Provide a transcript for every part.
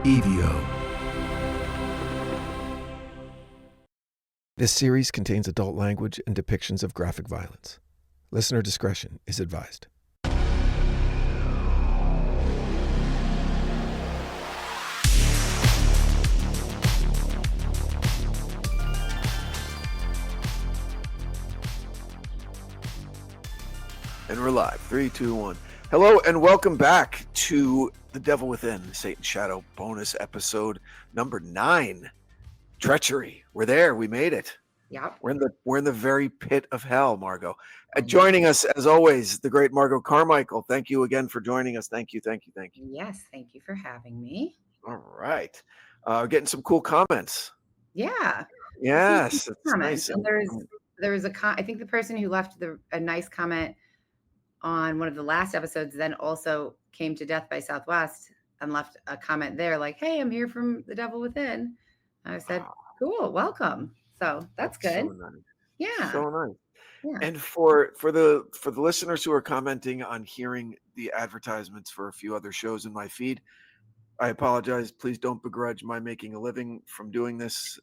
EVO. This series contains adult language and depictions of graphic violence. Listener discretion is advised. And we're live. 3, 2, 1. Hello and welcome back to The Devil Within, Satan's Shadow bonus episode number 9. Treachery. We're there. We made it. Yep. We're in the very pit of hell, Margot. Joining us as always, the great Margot Carmichael. Thank you again for joining us. Thank you. Yes, thank you for having me. All right. Getting some cool comments. Yeah. Yes. It's comments. nice. And there was I think the person who left a nice comment on one of the last episodes then also came to Death by Southwest and left a comment there like, "Hey, I'm here from The Devil Within." And I said, "Cool, welcome." So that's good. So nice. Yeah. So nice. Yeah. And for the listeners who are commenting on hearing the advertisements for a few other shows in my feed, I apologize. Please don't begrudge my making a living from doing this.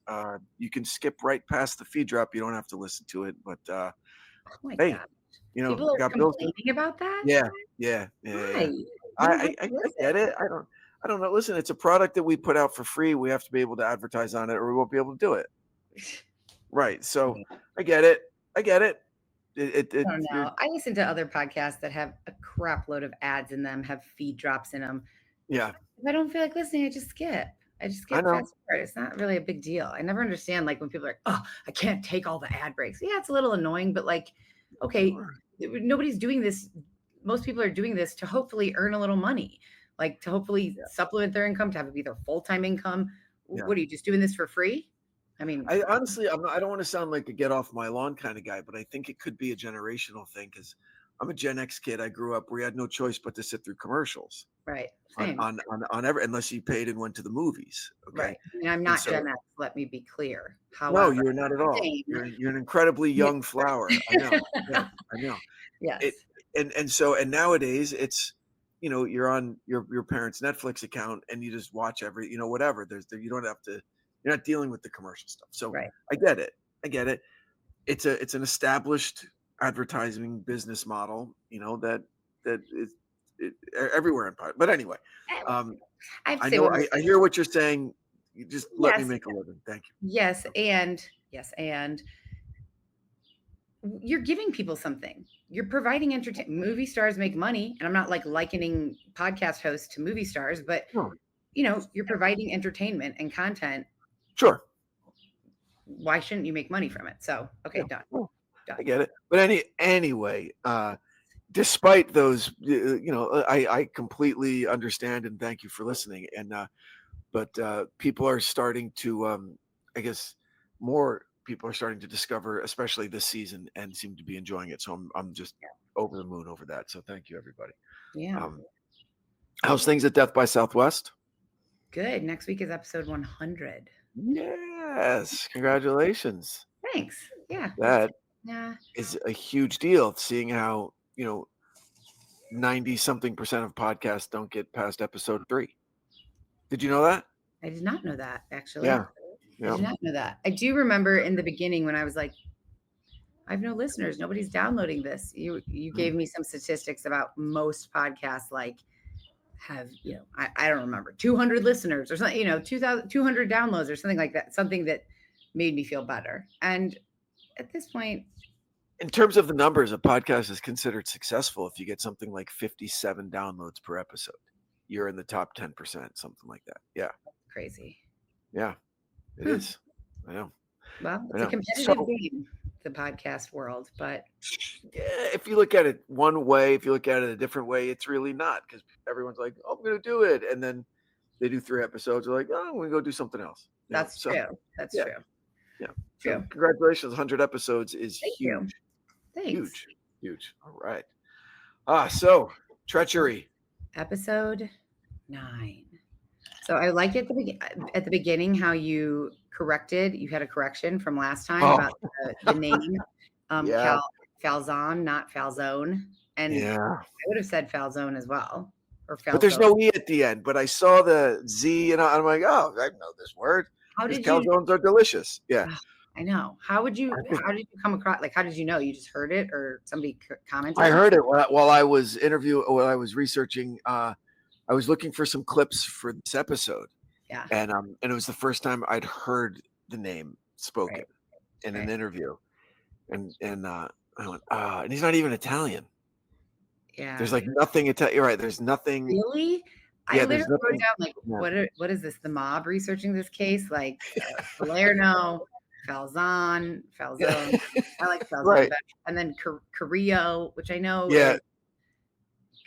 You can skip right past the feed drop. You don't have to listen to it. But oh my hey, God. you know, People are got bills complaining about that? Yeah. Why? I get it. I don't know. Listen, it's a product that we put out for free. We have to be able to advertise on it, or we won't be able to do it. Right. So I get it. I don't know. I listen to other podcasts that have a crap load of ads in them, have feed drops in them. Yeah. If I don't feel like listening, I just skip. Fast forward. It's not really a big deal. I never understand like when people are like, "Oh, I can't take all the ad breaks." Yeah, it's a little annoying, but like, okay, nobody's doing this. Most people are doing this to hopefully earn a little money, like to hopefully supplement their income, to have it be their full-time income. Yeah. What are you just doing this for free? I mean, I honestly, I don't want to sound like a get off my lawn kind of guy, but I think it could be a generational thing because I'm a Gen X kid. I grew up where you had no choice but to sit through commercials. Right. On unless you paid and went to the movies. Okay. Right. I mean, I'm not Gen X. Let me be clear. However, no, you're not at all. You're an incredibly young flower. I know. Yeah, I know. Yes. And nowadays it's, you know, you're on your parents' Netflix account and you just watch whatever. You don't have to. You're not dealing with the commercial stuff. So right. I get it. It's an established advertising business model, you know, that is everywhere in part. But anyway, I hear what you're saying. You just let me make a living. Thank you. Yes, and you're giving people something. You're providing entertainment. Movie stars make money, and I'm not like likening podcast hosts to movie stars, but you know, you're providing entertainment and content. Sure. Why shouldn't you make money from it? So, okay, done. I get it. But anyway, despite those, I completely understand and thank you for listening. And but people are starting to, I guess, more people are starting to discover, especially this season, and seem to be enjoying it. So I'm just over the moon over that. So thank you, everybody. Yeah. How's things at Death by Southwest? Good. Next week is episode 100. Yes, congratulations. Thanks. Yeah. That is a huge deal, seeing how, 90-something% of podcasts don't get past episode 3. Did you know that? I did not know that, actually. Yeah. I did not know that. I do remember in the beginning when I was like, I have no listeners. Nobody's downloading this. You gave me some statistics about most podcasts like have, I don't remember, 200 listeners or something, 200 downloads or something like that. Something that made me feel better. And at this point, in terms of the numbers, a podcast is considered successful if you get something like 57 downloads per episode. You're in the top 10%, something like that. Yeah. Crazy. Yeah, it is. I know. Well, it's a competitive game, the podcast world, but yeah, if you look at it one way, if you look at it a different way, it's really not, because everyone's like, "Oh, I'm going to do it," and then they do 3 episodes. They're like, "Oh, I'm going to go do something else." That's true. That's true. Yeah. True. So congratulations, 100 episodes is Thank huge. You. Thanks. Huge. All right. So Treachery. Episode 9. So I like at the beginning how you had a correction from last time about the name, Falzon, not Falzone. And I would have said Falzone as well. or But there's Falco. no E at the end. But I saw the Z, and I'm like, oh, I know this word. How These did you? calzones are delicious. Yeah. Ugh, I know. How did you? How did you come across? Like, how did you know? You just heard it, or somebody I commented? heard it while I was while I was researching. I was looking for some clips for this episode, Yeah. and it was the first time I'd heard the name spoken Right. in an Right. interview, and I went, and he's not even Italian. Yeah. There's like nothing Italian. You're right. There's nothing. Really? I Yeah, literally there's wrote nothing. down like, Yeah. what is this? The mob researching this case? Like Salerno, Falzone. I like Falzone Right. better. And then Carrillo, which I know Yeah.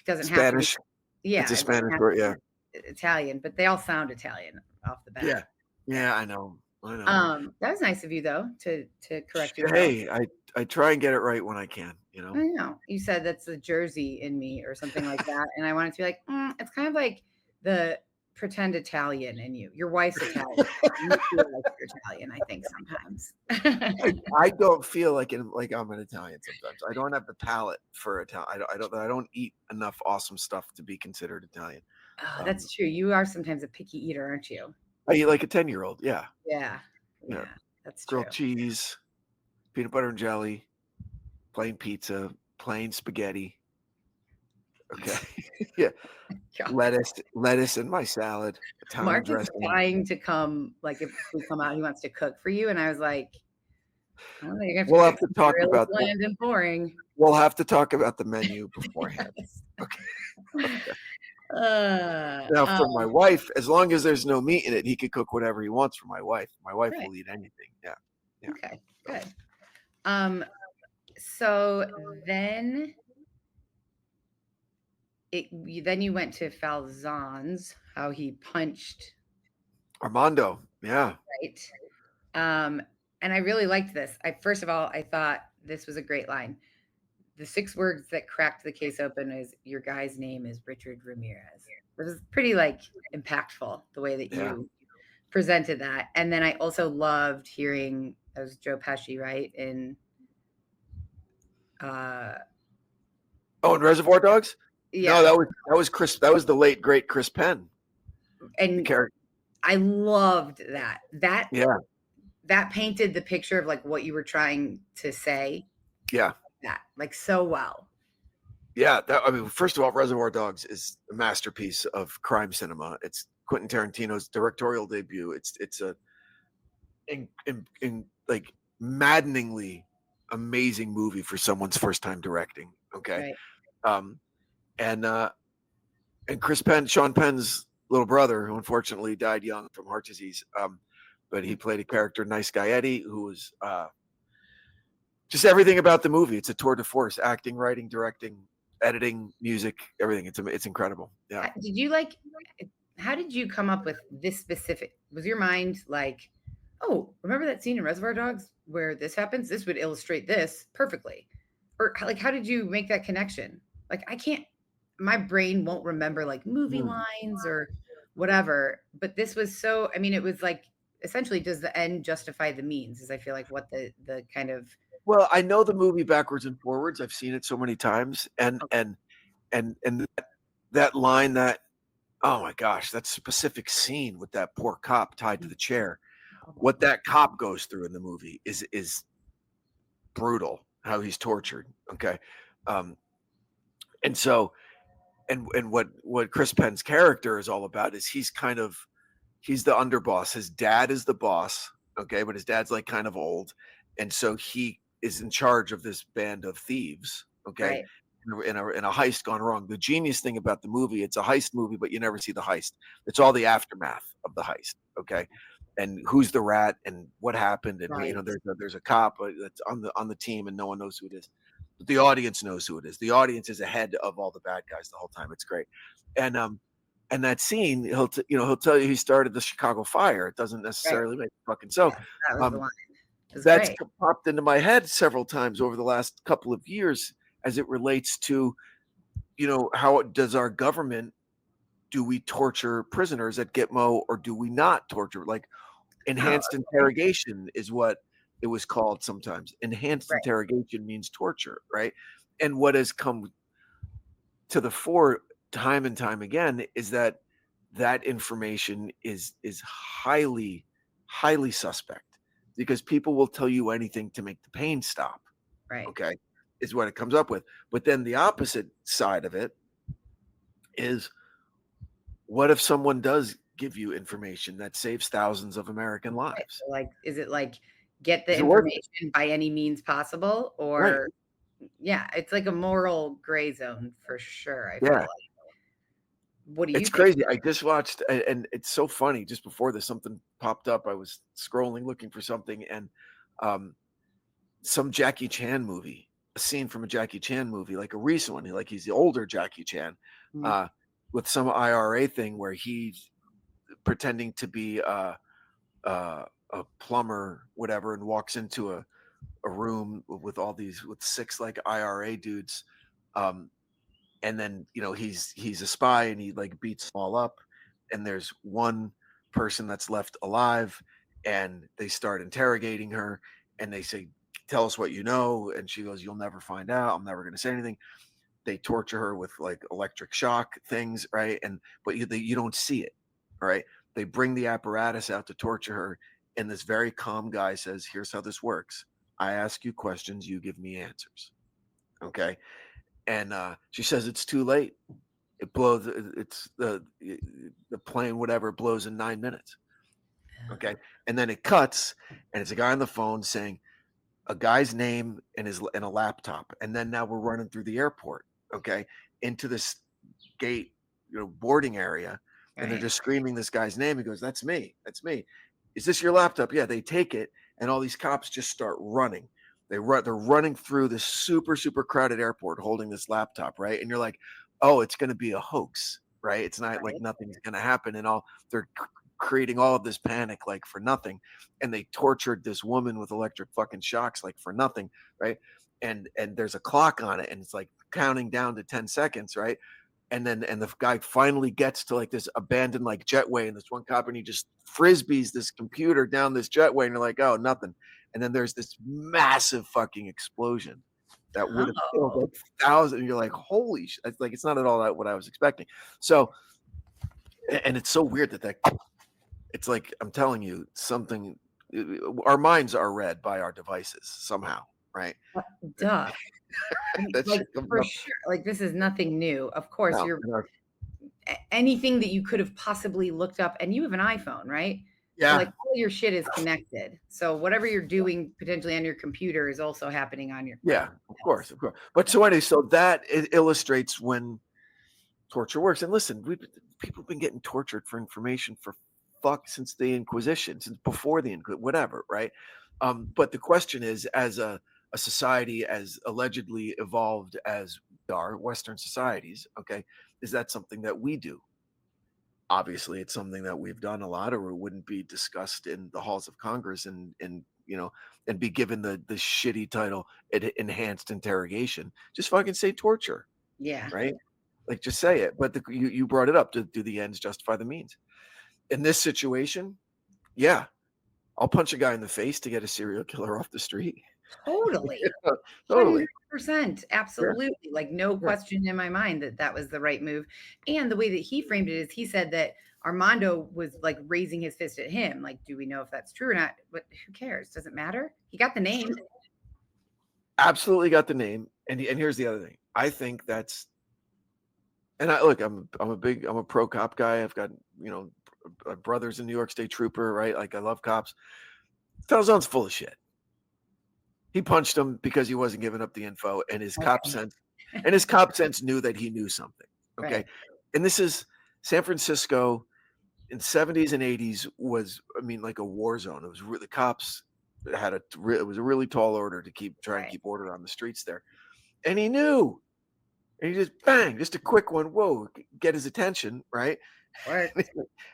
doesn't have to be. Spanish. It's Yeah, a it doesn't Spanish have word. to Yeah. be Italian, but they all sound Italian off the bat. Yeah. Yeah. I know. I know. That was nice of you though to correct yourself. Hey, I try and get it right when I can. You know. I know. You said that's the Jersey in me or something like that. And I wanted to be like, it's kind of like the pretend Italian in you. Your wife's Italian. You feel like you're Italian, I think, sometimes. I don't feel like I'm an Italian sometimes. I don't have the palate for Italian. I don't eat enough awesome stuff to be considered Italian. Oh, that's true. You are sometimes a picky eater, aren't you? I eat like a 10-year-old. Yeah. Yeah. Yeah. That's true. Grilled cheese, peanut butter and jelly, plain pizza, plain spaghetti. Okay. Yeah. God. Lettuce in my salad. Italian Mark is dressing. dying to come, like if we come out, he wants to cook for you. And I was like, I don't know, you're We'll gonna have to talk really about bland and boring. We'll have to talk about the menu beforehand. Okay. Now, for my wife, as long as there's no meat in it, he could cook whatever he wants for my wife. My wife will eat anything. Yeah. Okay, good. So then you went to Falzone's, how he punched Armando. Yeah. right. And I really liked this. First of all, I thought this was a great line. The 6 words that cracked the case open is your guy's name is Richard Ramirez. It was pretty like impactful the way that you presented that. And then I also loved hearing that was Joe Pesci, right? In in Reservoir Dogs? Yeah. No, that was Chris. That was the late great Chris Penn. And I loved that. That painted the picture of like what you were trying to say. Yeah. That like so well. Yeah. First of all, Reservoir Dogs is a masterpiece of crime cinema. It's Quentin Tarantino's directorial debut. It's a like maddeningly amazing movie for someone's first time directing. Okay. Right. And Chris Penn, Sean Penn's little brother, who unfortunately died young from heart disease. But he played a character, Nice Guy Eddie, who was just everything about the movie. It's a tour de force: acting, writing, directing, editing, music, everything. It's incredible. Yeah. How did you come up with this specific? Was your mind like, oh, remember that scene in Reservoir Dogs where this happens? This would illustrate this perfectly. Or like, how did you make that connection? Like, my brain won't remember like movie lines or whatever, but this was so, it was like, essentially, does the end justify the means? Is I feel like what the kind of. Well, I know the movie backwards and forwards. I've seen it so many times. And that line that, oh my gosh, that specific scene with that poor cop tied to the chair. What that cop goes through in the movie is brutal, how he's tortured. Okay. And so, and what Chris Penn's character is all about is he's the underboss. His dad is the boss. Okay. But his dad's like kind of old. And so he is in charge of this band of thieves. Okay. Right. In a heist gone wrong. The genius thing about the movie, it's a heist movie, but you never see the heist. It's all the aftermath of the heist. Okay. And who's the rat and what happened. And, there's a cop that's on the team and no one knows who it is. But the audience knows who it is. The audience is ahead of all the bad guys the whole time. It's great. And that scene, he'll tell you he started the Chicago fire. It doesn't necessarily make fucking so. That was the line. That's popped into my head several times over the last couple of years as it relates to, how does our government, do we torture prisoners at Gitmo or do we not torture? Like enhanced interrogation is what it was called sometimes. Enhanced interrogation means torture, right? And what has come to the fore time and time again is that that information is highly, highly suspect, because people will tell you anything to make the pain stop. Right. Okay, is what it comes up with. But then the opposite side of it is, what if someone does give you information that saves thousands of American Right. lives? So, like, is it like get the Is it worth it? information by any means possible, Right. or yeah, it's like a moral gray zone for sure. I feel Yeah. like. What do you It's think? crazy. I just watched, and it's so funny. Just before this, something popped up. I was scrolling looking for something, and um, some Jackie Chan movie, a scene from a Jackie Chan movie, like a recent one, like he's the older Jackie Chan, Mhm. uh, with some IRA thing where he's pretending to be a plumber, whatever, and walks into a room with all these, with six like IRA dudes, um, and then he's a spy, and he like beats them all up, and there's one person that's left alive, and they start interrogating her, and they say, tell us what you know, and she goes, you'll never find out, I'm never going to say anything. They torture her with like electric shock things, right? And but you don't see it, right? They bring the apparatus out to torture her, and this very calm guy says, here's how this works: I ask you questions, you give me answers. Okay. And she says it's too late. It blows. It's the plane, whatever, blows in 9 minutes. Okay, and then it cuts, and it's a guy on the phone saying a guy's name and his and a laptop, and then now we're running through the airport. Okay, into this gate, boarding area, and they're Right. just screaming this guy's name. He goes, "That's me. That's me. Is this your laptop?" Yeah. They take it, and all these cops just start running. They're running through this super super crowded airport holding this laptop, right? And you're like, "Oh, it's going to be a hoax, right? It's not like Right. nothing's going to happen." And all they're creating all of this panic like for nothing, and they tortured this woman with electric fucking shocks like for nothing, right? And there's a clock on it, and it's like counting down to 10 seconds, right? And the guy finally gets to like this abandoned like jetway, and this one cop, and he just frisbees this computer down this jetway, and you're like, oh, nothing. And then there's this massive fucking explosion that would have killed Oh, like thousands. And you're like, holy shit. It's like, it's not at all that what I was expecting. So, and it's so weird that it's like, I'm telling you something, our minds are read by our devices somehow, right? duh. That Like, shit comes for up sure. Like, this is nothing new. Of course, now. you're anything that you could have possibly looked up, and you have an iPhone, right? So like Yeah. all your shit is connected. So whatever you're doing potentially on your computer is also happening on your Yeah, phone. of course, of course. But so anyway, so that it illustrates when torture works. And listen, people have been getting tortured for information for since the Inquisition, since before the Inquisition, whatever, right? But the question is, as a society as allegedly evolved as we are, Western societies, okay, is that something that we do? Obviously, it's something that we've done a lot, or it wouldn't be discussed in the halls of Congress, and be given the shitty title enhanced interrogation. Just fucking say torture, Yeah. right? Like, just say it. But you brought it up. Do the ends justify the means? In this situation, yeah, I'll punch a guy in the face to get a serial killer off the street. Totally. Totally. 100%. Yeah. Absolutely. Like, no Yeah. question in my mind that that was the right move. And the way that he framed it is he said that Armando was like raising his fist at him. Like, do we know if that's true or not? But who cares? Doesn't matter. He got the name. Absolutely got the name. And here's the other thing. I think that's, and I look, I'm a pro cop guy. I've got, a brother's a New York State trooper, right? Like, I love cops. Falzone's full of shit. He punched him because he wasn't giving up the info, and Okay. his cop sense knew that he knew something. Okay. Right. And this is San Francisco in 70s and 80s was, I mean, like a war zone. It was really, the cops it was a really tall order to try and Right. keep order on the streets there. And he knew, and he just bang, just a quick one. Whoa, get his attention. Right. Worked.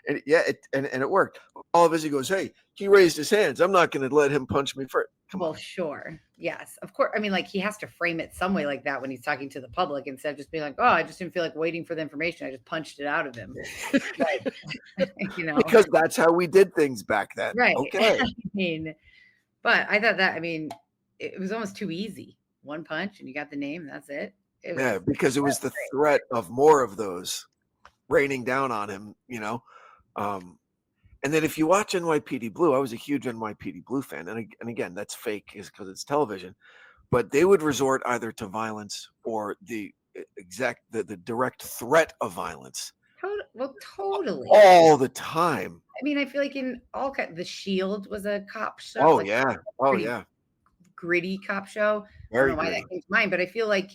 And yeah, and it worked. All of us, he goes, hey, he raised his hands. I'm not going to let him punch me first. Come Well, on. sure. Yes. Of course. I mean, like, he has to frame it some way like that when he's talking to the public instead of just being like, oh, I just didn't feel like waiting for the information. I just punched it out of him. Like, Because that's how we did things back then. right. Okay. I mean, but I thought that, I mean, it was almost too easy. One punch and you got the name. And that's it. It Yeah, was because it was the great. threat of more of those raining down on him, Um, and then if you watch NYPD Blue, I was a huge NYPD Blue fan, and again, that's fake, is because it's television. But they would resort either to violence or the direct threat of violence Totally. all the time. I mean, I feel like in all The Shield was a cop show, Oh like yeah, oh pretty yeah, gritty cop show. I don't very know why that gritty. came to mind, but I feel like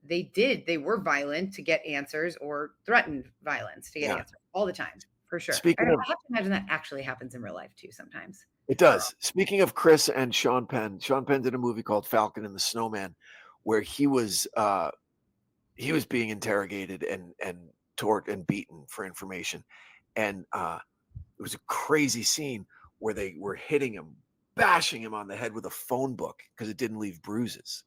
they were violent to get answers or threatened violence to get Yeah. answers all the time, for sure. I Speaking mean, of, I have to imagine that actually happens in real life too sometimes. it For does. Speaking of Chris and Sean Penn, Sean Penn did a movie called Falcon and the Snowman, where he was being interrogated and tortured and beaten for information, and it was a crazy scene where they were hitting him, bashing him on the head with a phone book because it didn't leave bruises.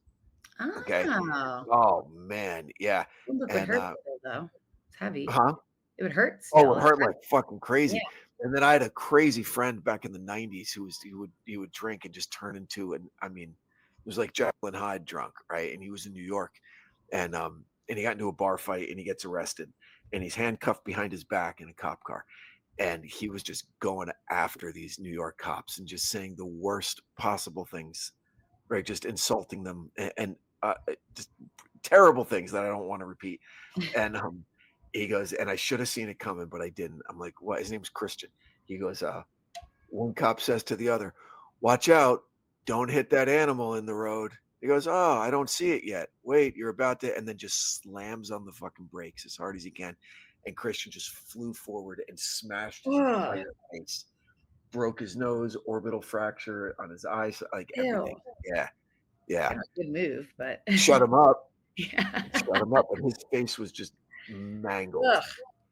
Okay. Oh, Oh man, yeah. look would And hurt still, though. It's heavy. huh? It would hurt Oh, still. it It's hurt heavy. like fucking Yeah. crazy. And then I had a crazy friend back in the 90s who was he would drink and just turn into, and I mean, it was like Jekyll and Hyde drunk, right? And he was in New York, and he got into a bar fight and he gets arrested and he's handcuffed behind his back in a cop car. And he was just going after these New York cops and just saying the worst possible things, right? Just insulting them and just terrible things that I don't want to repeat. And he goes, and I should have seen it coming, but I didn't. I'm like, what? His name's Christian. He goes, one cop says to the other, watch out, don't hit that animal in the road. He goes, oh, I don't see it yet. Wait, you're about to, and then just slams on the fucking brakes as hard as he can. And Christian just flew forward and smashed his Ugh, entire face, broke his nose, orbital fracture on his eyes, like everything. ew. Yeah, yeah. Kind of a good move, but Shut him up. yeah. Shut him up. And his face was just mangled. Ugh,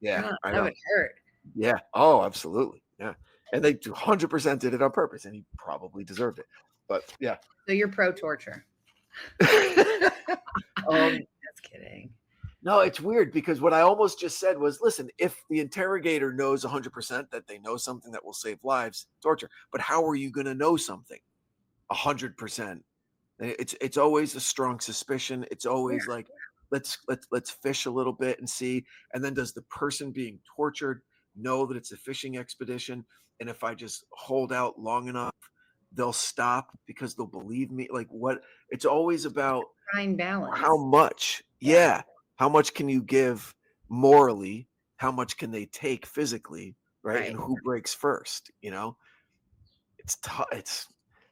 Yeah, God, I that know. would hurt. Yeah. Oh, absolutely. Yeah. And they 100% did it on purpose, and he probably deserved it. But yeah. So you're pro torture. um, Just kidding. no, it's weird because what I almost just said was, listen, if the interrogator knows 100% that they know something that will save lives, torture. But how are you going to know something 100%? It's always a strong suspicion. It's always Yeah. like, let's fish a little bit and see. And then does the person being tortured know that it's a fishing expedition? And if I just hold out long enough, they'll stop because they'll believe me. Like what? It's always about Fine how balance. much. Yeah. Yeah. How much can you give morally? How much can they take physically? Right. And Right. who breaks first? It's tough.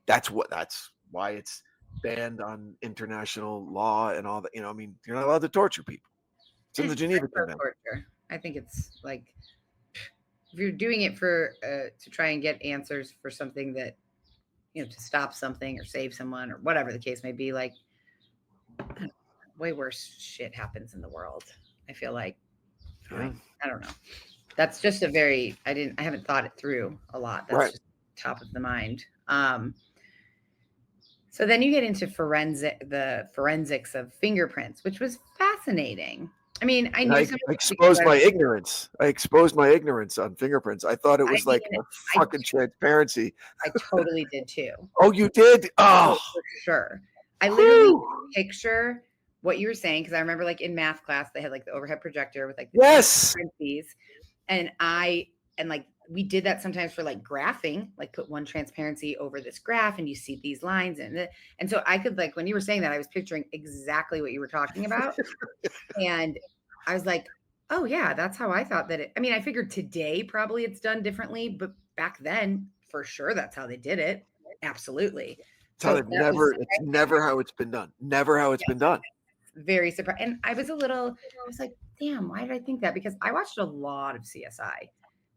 That's why it's banned on international law and all that. I mean, you're not allowed to torture people. It's in the Geneva Pro Convention. torture. I think it's like if you're doing it for to try and get answers for something that to stop something or save someone or whatever the case may be, like way worse shit happens in the world. I feel like Yeah. I don't know. That's just I haven't thought it through a lot. That's Right. just top of the mind. So then you get into the forensics of fingerprints, which was fascinating. I mean, I And knew I some of it because exposed my ignorance. I exposed my ignorance on fingerprints. I thought it I was mean, like a fucking transparency. I totally did too. Oh, you did? Oh, For sure. I literally whew. picture what you were saying because I remember like in math class they had like the overhead projector with like the Yes. transparencies, and like we did that sometimes for like graphing, like put one transparency over this graph and you see these lines and so I could like when you were saying that I was picturing exactly what you were talking about, and I was like, oh yeah, that's how I thought that I mean, I figured today probably it's done differently, but back then for sure that's how they did it. Absolutely. It's how So they've that was it's never how it's been done. Never how it's been done. very surprised. And I was like, damn, why did I think that? Because I watched a lot of CSI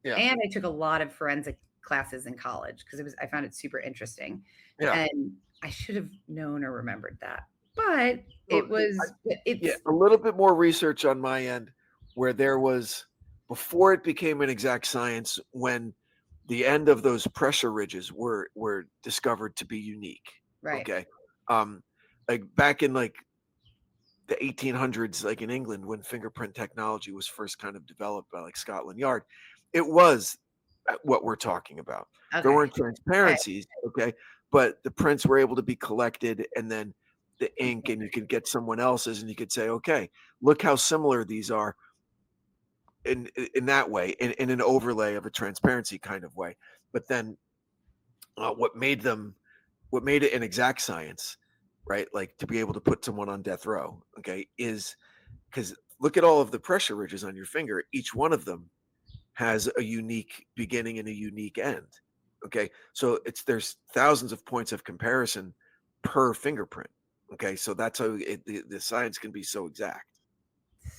Yeah. and I took a lot of forensic classes in college because I found it super interesting. Yeah. And I should have known or remembered that. But it's a little bit more research on my end where there was, before it became an exact science, when the end of those pressure ridges were discovered to be unique. right. Okay. Like back in like the 1800s, like in England, when fingerprint technology was first kind of developed by like Scotland Yard, it was what we're talking about. There Okay. weren't transparencies, okay, but the prints were able to be collected, and then the ink and you could get someone else's and you could say, okay, look how similar these are in that way, in an overlay of a transparency kind of way. But then what made it an exact science, right? Like to be able to put someone on death row, okay, is because look at all of the pressure ridges on your finger. Each one of them has a unique beginning and a unique end. Okay. So there's thousands of points of comparison per fingerprint. Okay. So that's how the science can be so exact.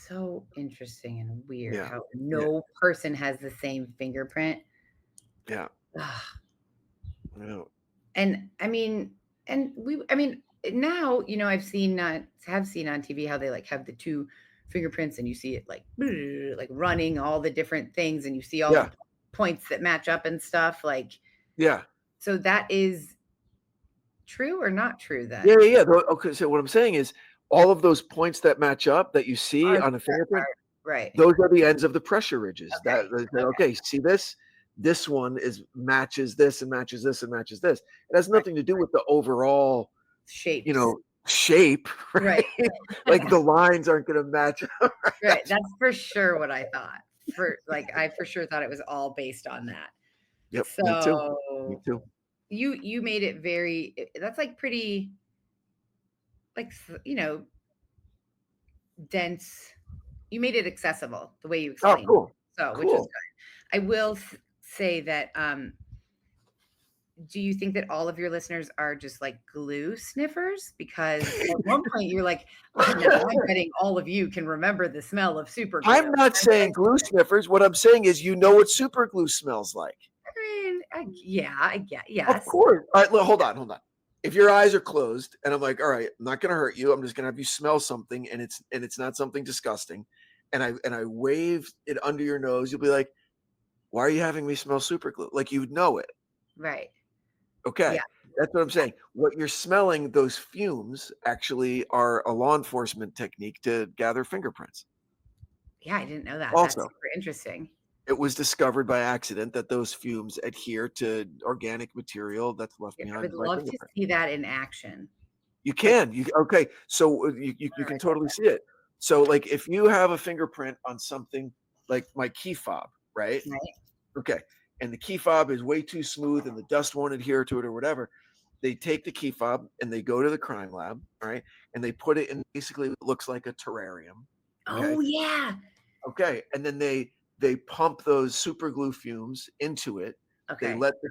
So interesting and weird Yeah. how no person has the same fingerprint. Yeah. Ugh. Yeah. And I mean, now, have seen on TV how they like have the two fingerprints and you see it like running all the different things and you see all the points that match up and stuff like. Yeah. So that is true or not true then? Yeah. Okay. So what I'm saying is all of those points that match up that you see on a fingerprint, right? Those are the ends of the pressure ridges. Okay. See this? This one matches this and matches this and matches this. It has nothing to do with the overall shape, right? Like the lines aren't going to match up. Right. That's for sure what I thought. I for sure thought it was all based on that. Yep. So Me too. You made it that's like pretty, like, dense. You made it accessible the way you explained. Oh, cool. So, which is good. I will say that, do you think that all of your listeners are just like glue sniffers? Because at one point you're like, I'm betting all of you can remember the smell of super glue. I'm not saying glue sniffers. What I'm saying is, what super glue smells like. I mean, I get, yes. Of course. All right, hold on. If your eyes are closed and I'm like, all right, I'm not going to hurt you. I'm just going to have you smell something and it's not something disgusting. And I wave it under your nose. You'll be like, why are you having me smell super glue? Like you'd know it. Right. Okay. Yeah. That's what I'm saying. What you're smelling, those fumes actually are a law enforcement technique to gather fingerprints. Yeah, I didn't know that. Also, that's super interesting. It was discovered by accident that those fumes adhere to organic material that's left behind. I would love to see that in action. You can. Okay. So you can totally see it. So like if you have a fingerprint on something like my key fob, right? Okay. And the key fob is way too smooth and the dust won't adhere to it or whatever. They take the key fob and they go to the crime lab, right? And they put it in basically what looks like a terrarium. Okay? Oh yeah. Okay. And then they pump those super glue fumes into it. Okay. They let the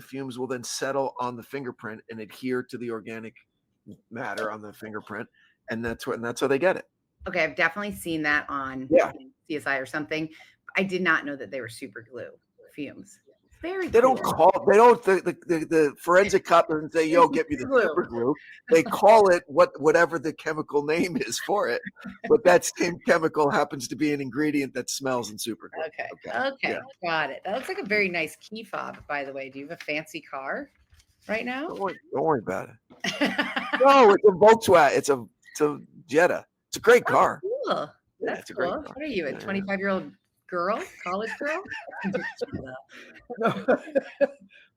fumes will then settle on the fingerprint and adhere to the organic matter on the fingerprint. And that's how they get it. Okay. I've definitely seen that on CSI or something. I did not know that they were super glue fumes. The forensic cop doesn't say, yo, get me the super glue. They call it whatever the chemical name is for it. But that same chemical happens to be an ingredient that smells in super glue. Okay. Yeah. Got it. That looks like a very nice key fob, by the way. Do you have a fancy car right now? Don't worry about it. No, it's a Volkswagen. It's a Jetta. It's a great car. Cool. That's cool. Great car. What are you, a 25-year-old girl, college girl? No.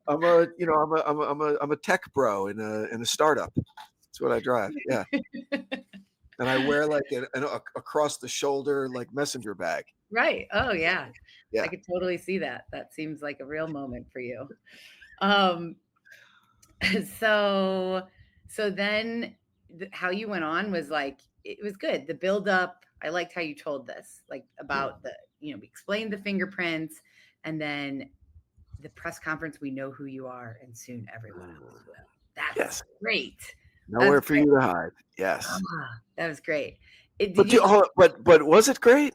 I'm a tech bro in a startup. That's what I drive. Yeah. And I wear like an across the shoulder like messenger bag. Right. Oh yeah. I could totally see that. That seems like a real moment for you. So then how you went on was like, it was good. The build up. I liked how you told this, like about we explained the fingerprints and then the press conference. We know who you are and soon everyone else will. That's great. Nowhere for you to hide. Yes. That was great. But was it great?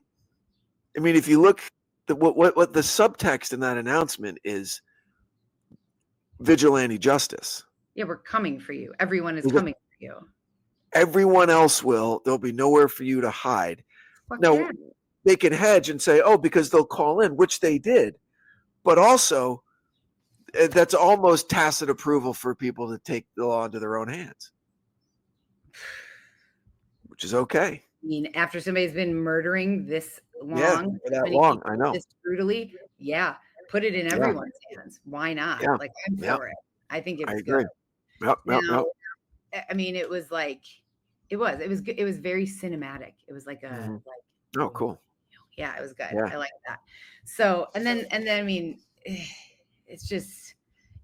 I mean, if you look, what the subtext in that announcement is vigilante justice. Yeah, we're coming for you. Everyone is coming for you. Everyone else will. There'll be nowhere for you to hide. Now, they can hedge and say, because they'll call in, which they did. But also, that's almost tacit approval for people to take the law into their own hands, which is okay. I mean, after somebody's been murdering this long, I know, this brutally, put it in everyone's hands. Why not? Like I'm for it. I think it's good. Yep. I mean, it was like, it was very cinematic. It was like a, Mhm. like, Oh, oh, cool. yeah, it was good. Yeah. I like that. So, and then, I mean, it's just,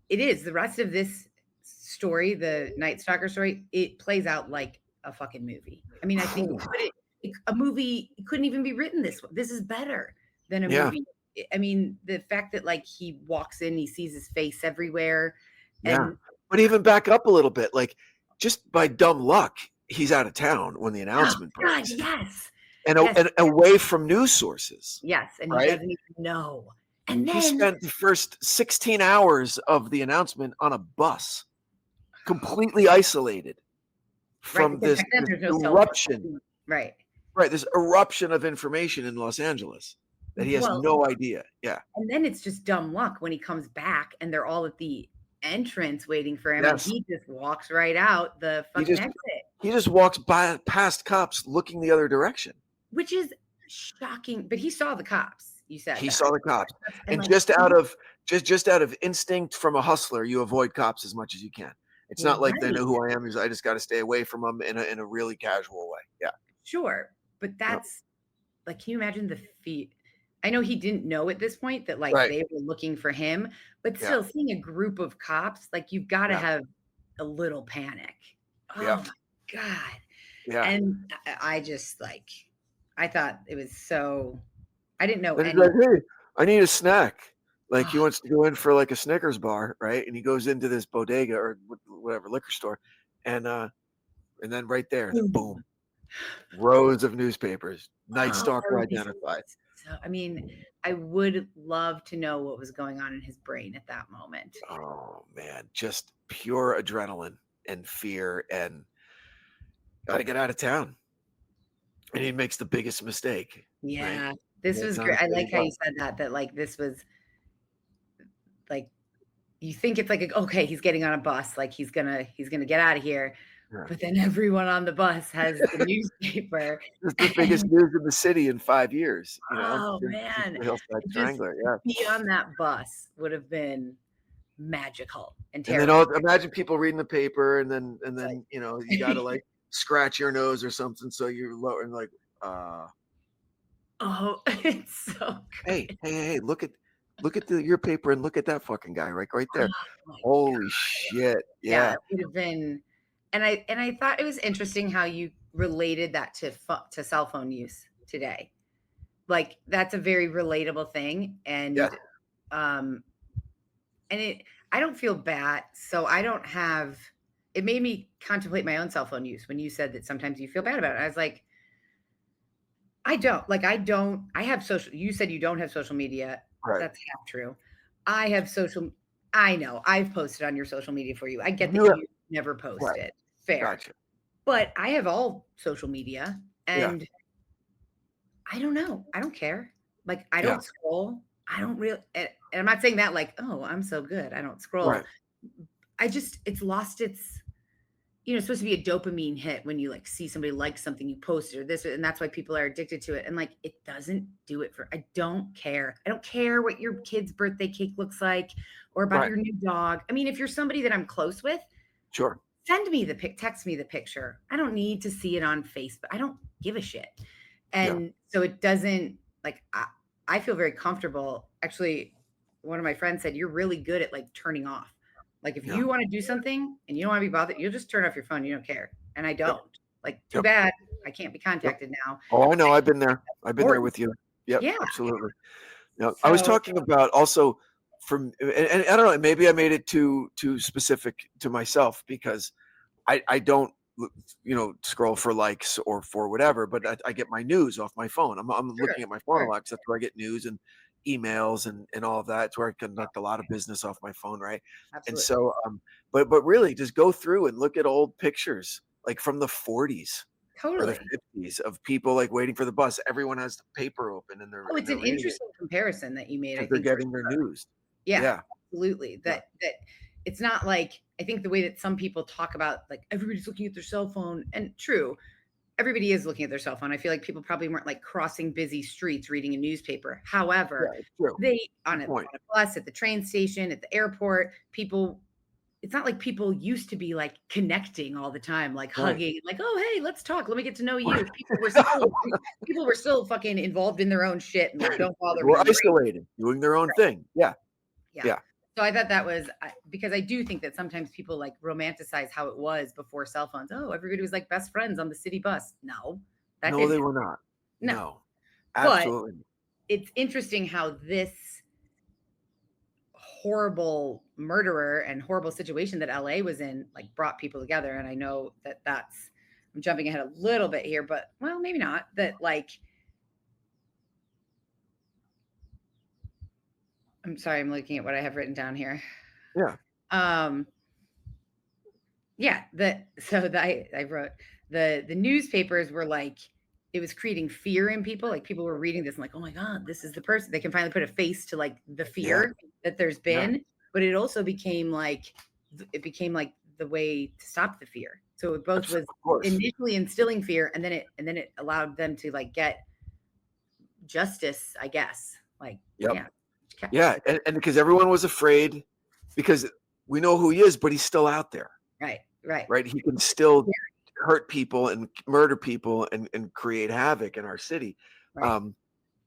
it is the rest of this story, the Night Stalker story. It plays out like a fucking movie. I mean, I think a movie couldn't even be written this way. This is better than a Yeah. movie. I mean, the fact that like he walks in, he sees his face everywhere, Yeah. and But even back up a little bit, like, just by dumb luck, he's out of town when the oh announcement God, breaks yes, and yes, away from news sources, yes, and he right? doesn't even know. And He then, spent the first 16 hours of the announcement on a bus, completely isolated right, from because this back then this there's no cell eruption, phone. Right. right, this eruption of information in Los Angeles that he has Well, no idea. Yeah. and then it's just dumb luck when he comes back and they're all at the entrance waiting for him, and Yes. he just walks right out the He fucking just exit, he just walks by past cops looking the other direction. which is shocking. But he saw the cops. You said He that. saw the cops. And And like, just out of instinct from a hustler, you avoid cops as much as you can. It's not like they right, know who I am. I just got to stay away from them in a really casual way. Yeah. sure. But Yep. that's like, can you imagine the feat? I know he didn't know at this point that like Right. they were looking for him, but Yeah. still seeing a group of cops, like you've got to Yeah. have a little panic. Yeah. Oh my God. Yeah. And I just like, I thought it was so, I didn't know And he's any. like, "Hey, I need a snack." Like he Oh, wants to go in for like a Snickers bar, right? And he goes into this bodega or whatever liquor store, and then right there, boom. boom, rows of newspapers. Night Oh, Stalker this identified. is so, I mean, I would love to know what was going on in his brain at that moment. Oh man, just pure adrenaline and fear and gotta get out of town. And he makes the biggest mistake, right? Yeah, And this that's was great. I honestly what he like how you does. said that, that like this was like, you think it's like, okay, he's getting on a bus, like he's gonna get out of here. Yeah. But then everyone on the bus has the newspaper. It's the biggest And news in the city in 5 years, oh since man, the Hillside just Strangler, to yeah. be on that bus would have been magical and And then terrifying. imagine people reading the paper and It's like, then, you gotta, like, scratch your nose or something so you're low and like, uh, oh, it's so "Hey, good. hey, hey, hey, look at your paper and look at that fucking guy, right Oh there. my Holy god. shit." Yeah, Yeah. it would have been, and I thought it was interesting how you related that to to cell phone use today. Like, that's a very relatable thing, Yeah. um, and I don't feel bad, so I don't have, it made me contemplate my own cell phone use when you said that sometimes you feel bad about it. I was like, I don't, I have social, you said you don't have social media. Right. That's half true. I have social, I know, I've posted on your social media for you. I get that You have you never right. posted. Fair. Gotcha. But I have all social media, Yeah. and I don't know. I don't care. Like, I Yeah. don't scroll. I don't really, and I'm not saying that like, oh, I'm so good. I don't scroll. Right. I just, it's lost its, it's supposed to be a dopamine hit when you like see somebody like something you posted or this, and that's why people are addicted to it. And like, it doesn't do it for, I don't care. I don't care what your kid's birthday cake looks like or about Right. your new dog. I mean, if you're somebody that I'm close with, Sure. send me the text me the picture. I don't need to see it on Facebook. I don't give a shit. Yeah. And so it doesn't, like, I feel very comfortable. Actually, one of my friends said, you're really good at like turning off. Like, if Yeah. you want to do something and you don't want to be bothered, you'll just turn off your phone. You don't care. And I Yep. don't. Like, too Yep. bad. I can't be contacted now. Oh, I know. I've been there. I've been there Or, with you. Yep. yeah. Absolutely. Yeah. I was So, talking about also and I don't know, maybe I made it too specific to myself because I don't scroll for likes or for whatever, but I get my news off my phone. I'm sure, looking at my phone a sure. lot because that's where I get news and emails and all of that. It's where I conduct a lot of business off my phone, right? And Absolutely. so, but really, just go through and look at old pictures like from the 40s or the Totally. 50s of people like waiting for the bus. Everyone has the paper open and Oh, and it's they're an reading it interesting comparison that you made, I because they're think, for getting their sure. news. Yeah, Yeah, absolutely. yeah, That it's not like, I think the way that some people talk about like everybody's looking at their cell phone, and true, everybody is looking at their cell phone. I feel like people probably weren't like crossing busy streets reading a newspaper. yeah. However, It's true. they Good on point. a bus, at the train station, at the airport, people, it's not like people used to be like connecting all the time, like Right. hugging, like, oh hey, let's talk. Let me get to know you. People were still fucking involved in their own shit and like, don't bother We're me. isolated, doing their own thing. Yeah. Yeah. Yeah. So I thought that was because I do think that sometimes people like romanticize how it was before cell phones. Oh, everybody was like best friends on the city bus. No, that No, didn't they happen. were not. No. No. But Absolutely. it's interesting how this horrible murderer and horrible situation that LA was in like brought people together. And I know that that's I'm jumping ahead a little bit here, but well, maybe not. That like I'm sorry, I'm looking at what I have written down here. Yeah. Um yeah, I wrote the newspapers were like it was creating fear in people. Like people were reading this and like, oh my God, this is the person. They can finally put a face to like the Yeah. fear that there's Yeah. been. But it also became like the way to stop the fear. So it both was Of course. initially instilling fear and then it allowed them to like get justice, I guess. Like, Yep. yeah. Yeah. And because everyone was afraid, because we know who he is, but he's still out there. Right, right. Right. He can still hurt people and murder people and create havoc in our city. Right.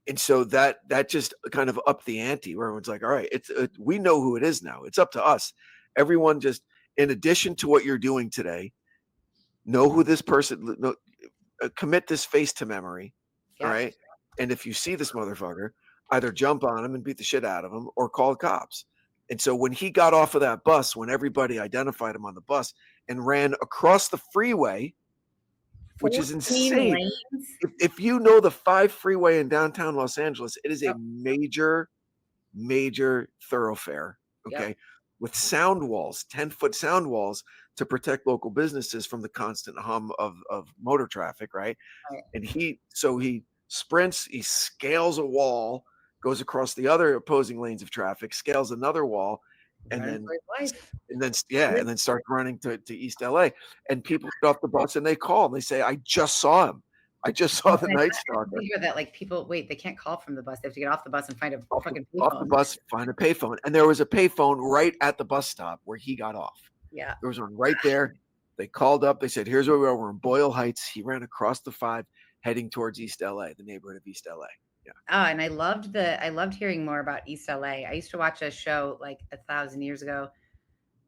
And so that just kind of upped the ante where everyone's like, all right, we know who it is now. It's up to us. Everyone just, in addition to what you're doing today, know who this person, commit this face to memory. All Yeah. right. And if you see this motherfucker, either jump on him and beat the shit out of him or call cops. And so when he got off of that bus, when everybody identified him on the bus and ran across the freeway, which is 14 insane. lanes. If you know the 5 freeway in downtown Los Angeles, it is a Yep. major thoroughfare, okay, Yep. with sound walls, 10-foot sound walls to protect local businesses from the constant hum of motor traffic, right? Right. And he sprints, he scales a wall, goes across the other opposing lanes of traffic, scales another wall, and Running then for his life. and then starts running to East LA. And people get off the bus and they call and they say, I just saw him. I just saw the Night Stalker. Think about that. Like people, wait, they can't call from the bus. They have to get off the bus and find a fucking Off the payphone. bus, find a payphone. And there was a payphone right at the bus stop where he got off. Yeah. There was one right there. They called up. They said, here's where we are. We're in Boyle Heights. He ran across the 5 heading towards East LA, the neighborhood of East LA. Yeah. Oh, and I loved hearing more about East LA. I used to watch a show like 1,000 years ago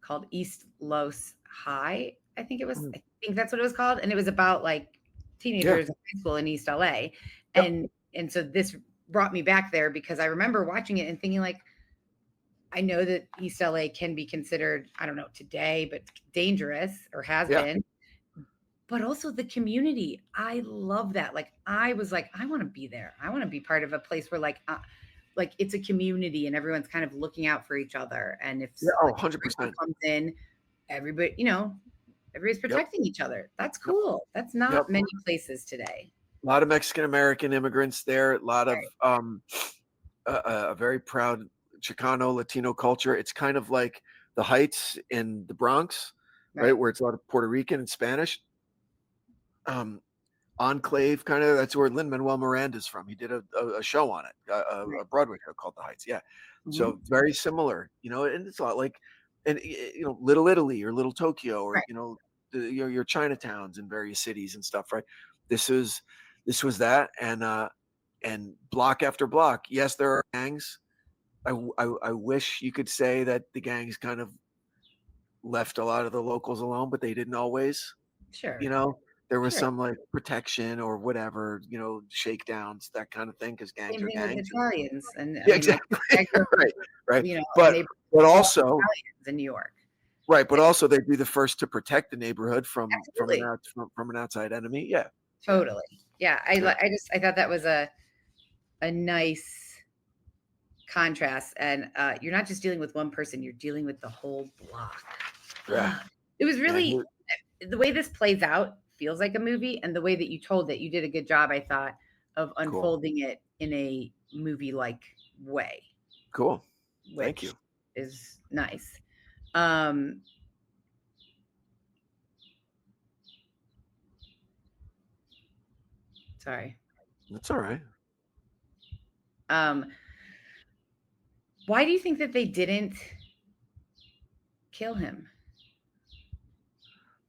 called East Los High. I think it was. I think that's what it was called, and it was about like teenagers in high school in East LA, and so this brought me back there because I remember watching it and thinking like, I know that East LA can be considered, I don't know today, but dangerous or has been. But also the community. I love that. Like I was like, I want to be there. I want to be part of a place where like it's a community and everyone's kind of looking out for each other. And if 100% comes in, everybody, everybody's protecting each other. That's cool. That's not many places today. A lot of Mexican American immigrants there. A lot of a very proud Chicano Latino culture. It's kind of like the Heights in the Bronx, right? Where it's a lot of Puerto Rican and Spanish. Enclave, kind of. That's where Lin-Manuel Miranda's from. He did a show on it, a Broadway show called The Heights. Yeah, so very similar, and it's a lot like, and Little Italy or Little Tokyo or your Chinatowns in various cities and stuff, right? This was that, and block after block. Yes, there are gangs. I wish you could say that the gangs kind of left a lot of the locals alone, but they didn't always. Sure. There was some like protection or whatever, shakedowns, that kind of thing, because gangs are gangs. Italians and Exactly. right. But also in New York. Right, but also they'd be the first to protect the neighborhood from an outside enemy. Yeah. Totally. Yeah. I thought that was a nice contrast. And you're not just dealing with one person, you're dealing with the whole block. Yeah. It was really the way this plays out feels like a movie, and the way that you told it, you did a good job, I thought, of unfolding it in a movie-like way. Cool. Thank you. Is nice. Sorry. That's all right. Why do you think that they didn't kill him?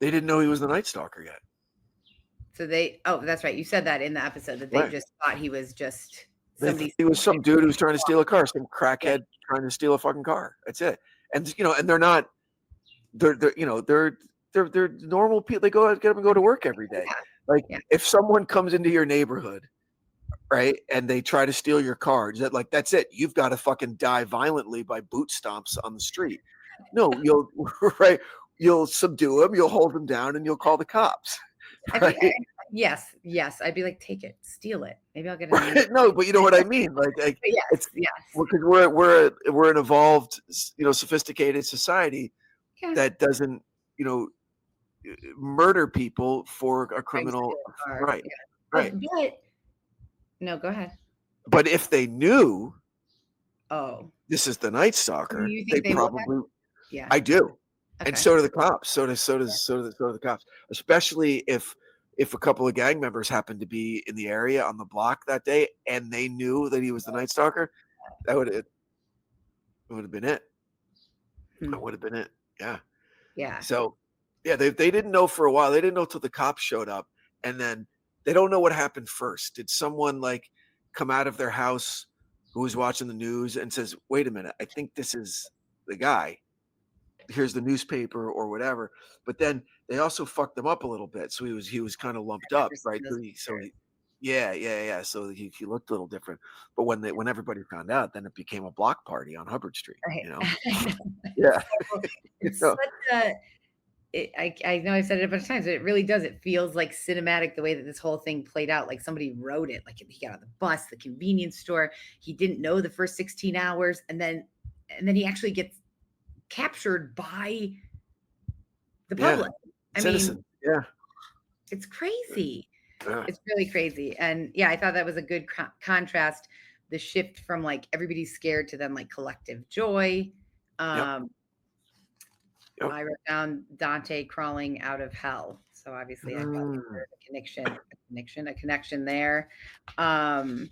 They didn't know he was the Night Stalker yet. So that's right. You said that in the episode that they Right. just thought he was just They thought somebody. he was some dude who was trying to steal a car, some Yeah. crackhead trying to steal a fucking car. That's it. And and they're not. They're normal people. They get up and go to work every day. Yeah. Like Yeah. if someone comes into your neighborhood, right, and they try to steal your car, that's it. You've got to fucking die violently by boot stomps on the street. No, you'll right. You'll subdue them. You'll hold them down, and you'll call the cops. Right? Yes. I'd be like, take it, steal it. Maybe I'll get a No, but you know what I mean. Like yes, it's yes. because we're an evolved, sophisticated society Yeah. that doesn't, murder people for a criminal. Right. Yeah. Right. But no, go ahead. But if they knew this is the Night Stalker, you they think they would have? probably. Yeah. I do. Okay. And so do the cops. So does the cops. Especially if a couple of gang members happened to be in the area on the block that day and they knew that he was the Night Stalker, that would have been it. That would have been it. Yeah. Yeah. So yeah, they didn't know for a while. They didn't know till the cops showed up, and then they don't know what happened first. Did someone like come out of their house who was watching the news and says, "Wait a minute, I think this is the guy. Here's the newspaper or whatever." But then they also fucked him up a little bit, so he was kind of lumped up, right? Yeah. So he looked a little different. But when everybody found out, then it became a block party on Hubbard Street. Right. Yeah. It's such a. I know I've said it a bunch of times, but it really does. It feels like cinematic the way that this whole thing played out. Like somebody wrote it. Like he got on the bus, the convenience store. He didn't know the first 16 hours, and then he actually gets captured by the public. I mean, it's crazy. Yeah. It's really crazy. And yeah, I thought that was a good contrast. The shift from like everybody's scared to then like collective joy. I wrote down Dante crawling out of hell. So obviously I've got a connection there. The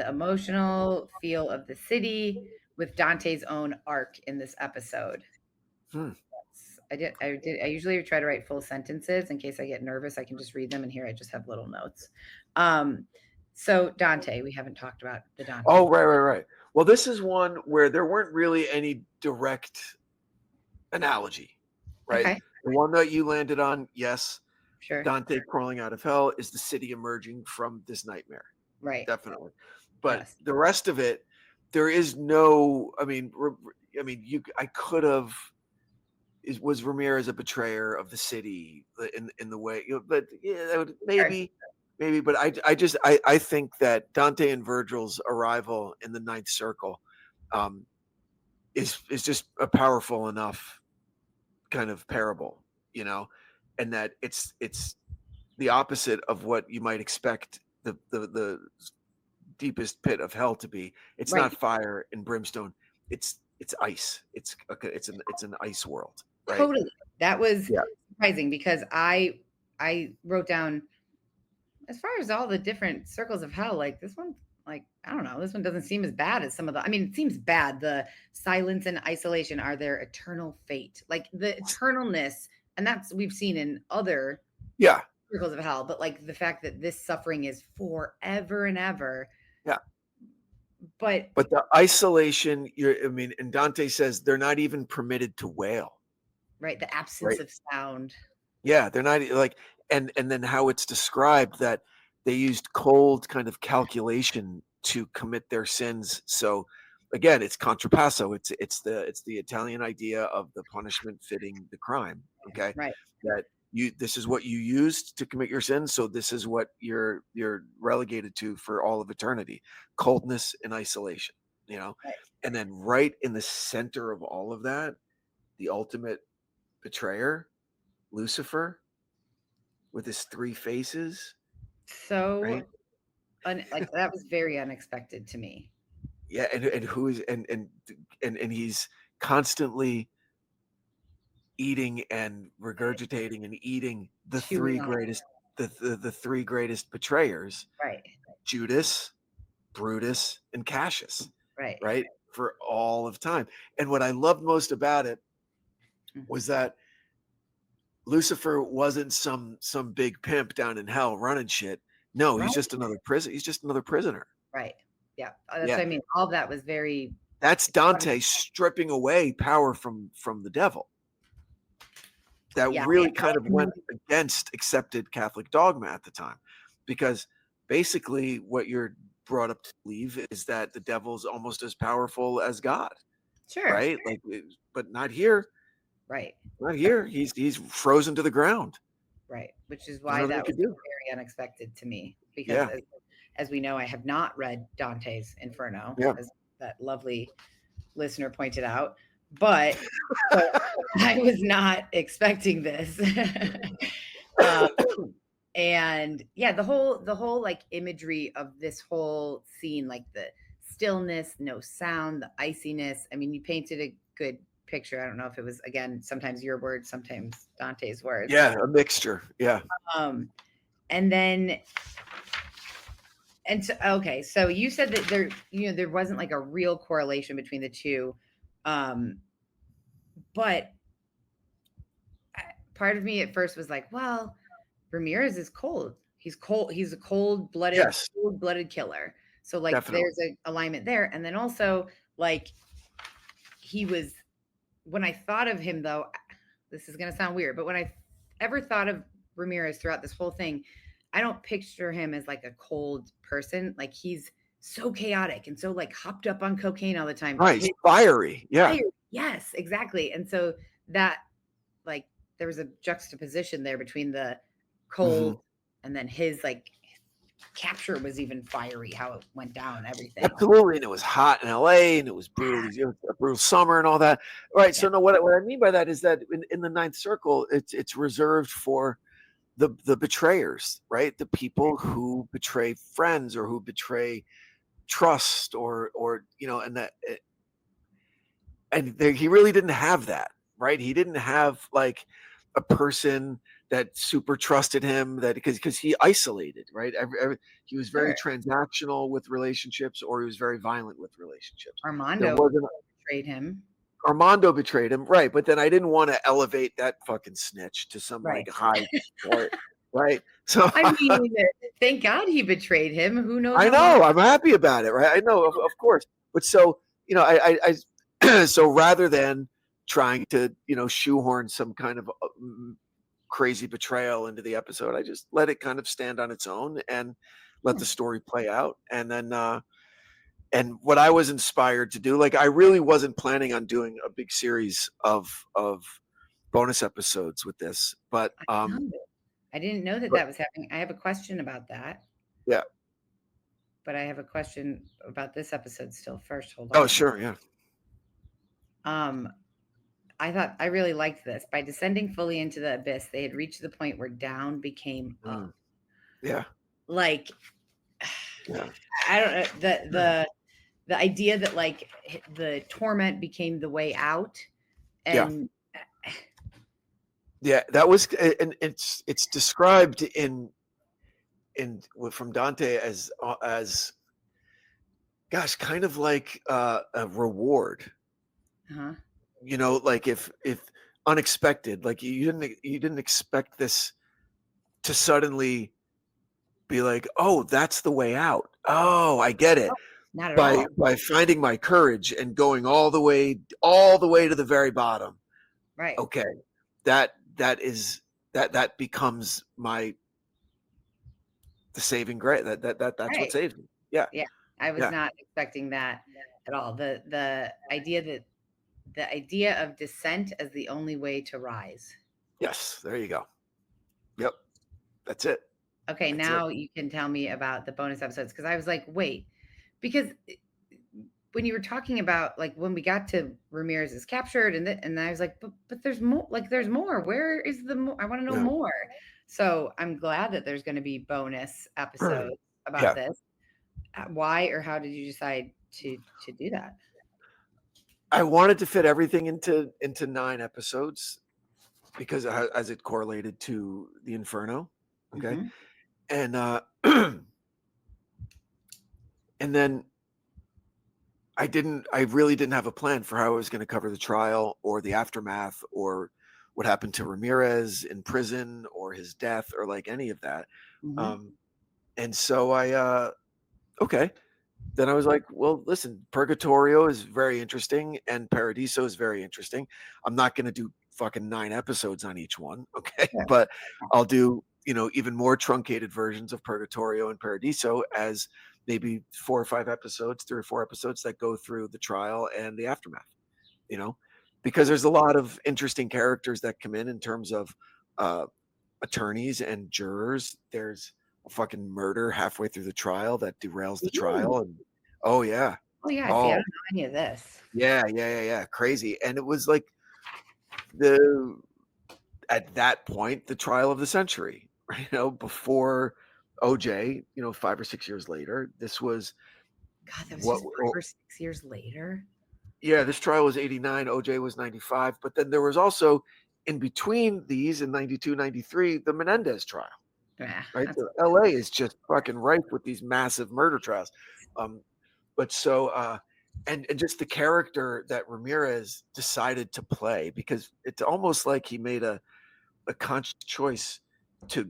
emotional feel of the city with Dante's own arc in this episode. I usually try to write full sentences in case I get nervous. I can just read them, and here I just have little notes. So Dante, we haven't talked about the Dante. Oh, right. Well, this is one where there weren't really any direct analogy, right? Okay. The one that you landed on, yes. Sure. Dante crawling out of hell is the city emerging from this nightmare. Right. Definitely. But the rest of it, there is no, I could have, was Ramirez a betrayer of the city in the way, but yeah, that would maybe, but I think that Dante and Virgil's arrival in the Ninth Circle is just a powerful enough kind of parable, and that it's the opposite of what you might expect the deepest pit of hell to be. It's not fire and brimstone. It's ice. It's an ice world. Right? Totally. That was surprising because I wrote down, as far as all the different circles of hell, like this one, like, I don't know, this one doesn't seem as bad as some of it seems bad. The silence and isolation are their eternal fate, like the eternalness. And that's, we've seen in other circles of hell, but like the fact that this suffering is forever and ever. Yeah. But the isolation, and Dante says they're not even permitted to wail. Right. The absence of sound. Yeah. They're not like, and then how it's described that they used cold kind of calculation to commit their sins. So again, it's contrapasso. It's the Italian idea of the punishment fitting the crime. Okay. Right. That this is what you used to commit your sins. So this is what you're relegated to for all of eternity. Coldness and isolation, and then right in the center of all of that, the ultimate betrayer, Lucifer, with his three faces. So like that was very unexpected to me. Yeah, and who is and he's constantly eating and regurgitating and eating the three greatest the three greatest betrayers. Right. Judas, Brutus, and Cassius. Right. For all of time. And what I loved most about it was that Lucifer wasn't some big pimp down in hell running shit. No, Right. he's just another prison. He's just another prisoner. Right. Yeah. That's Yeah, what I mean. All of that was very that's funny. Dante stripping away power from the devil. That Yeah. really kind of went against accepted Catholic dogma at the time, because basically what you're brought up to believe is that the devil's almost as powerful as God, Sure. right? Like, but not here. Right. Not here. He's frozen to the ground. Right. Which is There's why nothing that you was can do. very unexpected to me because Yeah, as we know, I have not read Dante's Inferno, yeah. as that lovely listener pointed out. But so I was not expecting this. um, and yeah, the whole like imagery of this whole scene, like the stillness, no sound, the iciness. I mean, you painted a good picture. I don't know if it was, again, sometimes your words, sometimes Dante's words. Yeah, a mixture. Yeah. Um, and then and so okay, so you said that there wasn't like a real correlation between the two. Um, but part of me at first was like, well, Ramirez is cold. He's cold. He's a Yes, cold-blooded killer. So like definitely. there's a alignment there. And then also like he was when I thought of him though, this is gonna sound weird, but when I ever thought of Ramirez throughout this whole thing, I don't picture him as like a cold person. Like he's so chaotic and so like hopped up on cocaine all the time. Right. He's fiery. Yeah. Fire. Yes, exactly. And so that like there was a juxtaposition there between the cold Mhm. and then his like capture was even fiery, how it went down, everything. Absolutely. And it was hot in LA and it was brutal, it was a brutal summer and all that. Right. Yeah. So no, what I mean by that is that in the ninth circle, it's reserved for the betrayers, right? The people who betray friends or who betray trust or and that and there, he really didn't have that, right? He didn't have like a person that super trusted him, that because he isolated, right? He was very Sure. transactional with relationships, or he was very violent with relationships. There Armando wasn't betrayed him. Armando betrayed him, right? But then I didn't want to elevate that fucking snitch to some Right. like high point, right? So I mean, thank God he betrayed him. Who knows I how long? know I'm happy about it, right? I know, of course, but so so rather than trying to shoehorn some kind of crazy betrayal into the episode, I just let it kind of stand on its own and let the story play out. And then and what I was inspired to do, like I really wasn't planning on doing a big series of bonus episodes with this, but No, I didn't know that but that was happening. I have a question about that, yeah. but I have a question about this episode still. First, hold Oh, on. sure, yeah. Um, I thought I really liked this. By descending fully into the abyss, they had reached the point where down became up. Yeah. Like, Yeah. I don't know the idea that like the torment became the way out, Yeah. and Yeah, that was, and it's described in from Dante as gosh, kind of like a reward, uh-huh, like if unexpected, like you didn't expect this to suddenly be like, oh, that's the way out. Oh, I get it. not at By all. finding my courage and going all the way to the very bottom. Right. Okay, that becomes the saving grace. That's what Right. saves me. Yeah, Yeah. I was yeah. not expecting that at all. The idea of descent as the only way to rise. Yes, there you go. Yep, that's it. Okay, That's it. now you can tell me about the bonus episodes because I was like, wait, because when you were talking about like when we got to Ramirez is captured and I was like, but there's more. Like there's more. Where is the more? I want to know Yeah. more. So I'm glad that there's going to be bonus episodes about Yeah. this. Why or how did you decide to do that? I wanted to fit everything into 9 episodes because as it correlated to the Inferno. Okay. Mm-hmm. And and then I really didn't have a plan for how I was going to cover the trial or the aftermath or what happened to Ramirez in prison or his death or like any of that. Mhm. Um, and so okay. Then I was like, well, listen, Purgatorio is very interesting and Paradiso is very interesting. I'm not going to do fucking 9 episodes on each one. Okay. Sure. But I'll do, even more truncated versions of Purgatorio and Paradiso as maybe 4 or 5 episodes, 3 or 4 episodes that go through the trial and the aftermath, you know, because there's a lot of interesting characters that come in terms of uh, attorneys and jurors. There's a fucking murder halfway through the trial that derails the Really? trial, and oh yeah, Oh, yeah, see, I oh don't know any of this. yeah, crazy. And it was like the at that point the trial of the century, before OJ, 5 or 6 years later. This was God, that was what just 5 or 6 years later? Yeah, this trial was 89, OJ was 95, but then there was also in between these in 92, 93, the Menendez trial. Yeah, Right? that's So LA is just fucking rife with these massive murder trials. Um, but so and just the character that Ramirez decided to play, because it's almost like he made a conscious choice to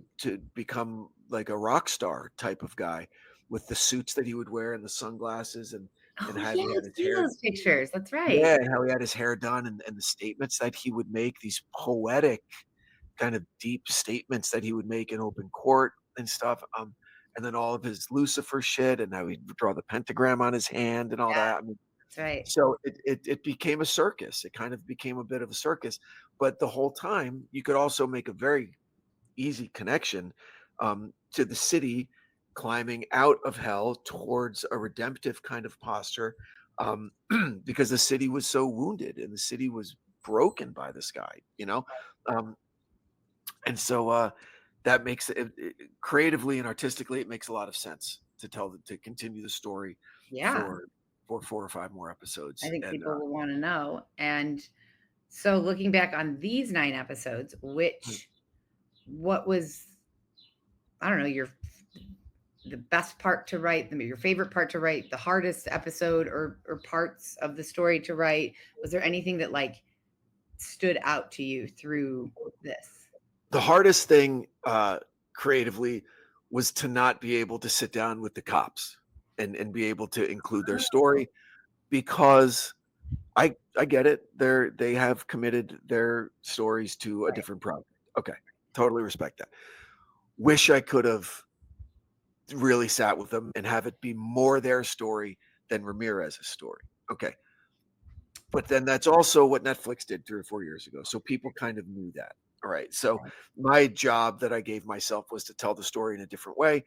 become like a rock star type of guy with the suits that he would wear and the sunglasses and Oh, how yeah, he I've had his seen hair. those pictures, that's right. Yeah, and how he had his hair done and the statements that he would make, these poetic kind of deep statements that he would make in open court and stuff. And then all of his Lucifer shit and how he'd draw the pentagram on his hand and all Yeah, that. I mean, that's right. so it became a circus. It kind of became a bit of a circus. But the whole time, you could also make a very easy connection to the city climbing out of hell towards a redemptive kind of posture, um, because the city was so wounded and the city was broken by this guy, Um, and so that makes creatively and artistically, it makes a lot of sense to continue the story Yeah, for 4 or 5 more I episodes. think And people will wanna know, and so looking back on these 9 episodes, what was, I don't know, the best part to write, your favorite part to write, the hardest episode or parts of the story to write? Was there anything that, like, stood out to you through this? the hardest thing creatively was to not be able to sit down with the cops and be able to include their story, because I get it. They have committed their stories to a Right. different project. Okay, totally respect that. Wish I could have really sat with them and have it be more their story than Ramirez's story. Okay. But then that's also what Netflix did 3 or 4 years ago. So people kind of knew that. All right. So my job that I gave myself was to tell the story in a different way.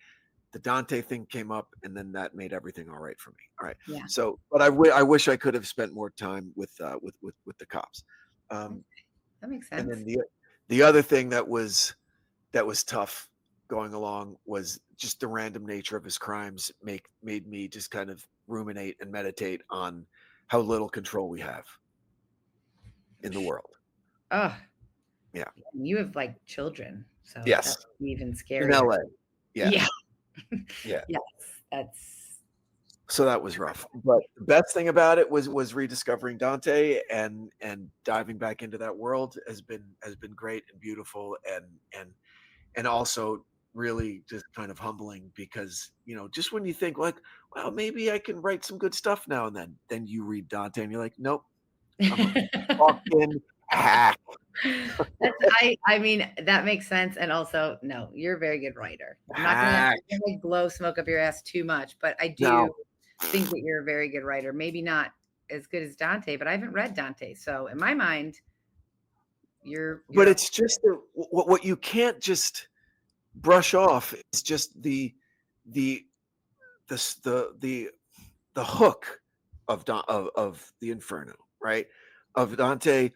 The Dante thing came up, and then that made everything all right for me. All right. Yeah. So, but I wish I could have spent more time with the cops. Okay. Um, That makes and then sense. the other thing that was tough going along was just the random nature of his crimes made me just kind of ruminate and meditate on how little control we have in the world. Oh, Yeah. you have, like, children, so Yes. that's even In scarier. LA. Yeah. Yeah. Yeah. Yes, that's So that was rough. But the best thing about it was rediscovering Dante and diving back into that world has been great and beautiful and also really just kind of humbling, because just when you think like, well, maybe I can write some good stuff now and then you read Dante and you're like, nope, I'm a fucking hack. I mean, that makes sense, and also, no, you're a very good writer. I'm not gonna Hack. like, blow smoke up your ass too much, but I do Now, think that you're a very good writer. Maybe not as good as Dante, but I haven't read Dante, so in my mind, but you're up. it's just what you can't just brush off is just the the the hook of the Inferno, right? Of Dante.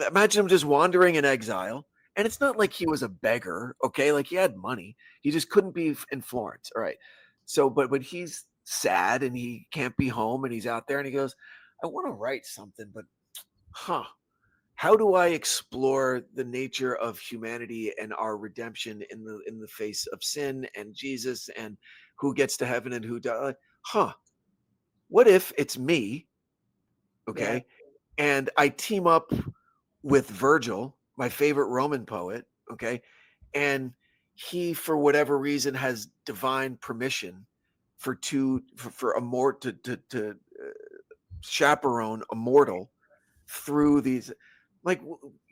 Imagine him just wandering in exile. And it's not like he was a beggar, okay? Like he had money. He just couldn't be in Florence. All right. So, but he's sad and he can't be home and he's out there and he goes, I want to write something, but huh, how do I explore the nature of humanity and our redemption in the face of sin and Jesus and who gets to heaven and who does? Huh. What if it's me, Yeah. okay? And I team up with Virgil my favorite Roman poet, okay, and he, for whatever reason, has divine permission for a more to chaperone a mortal through these. Like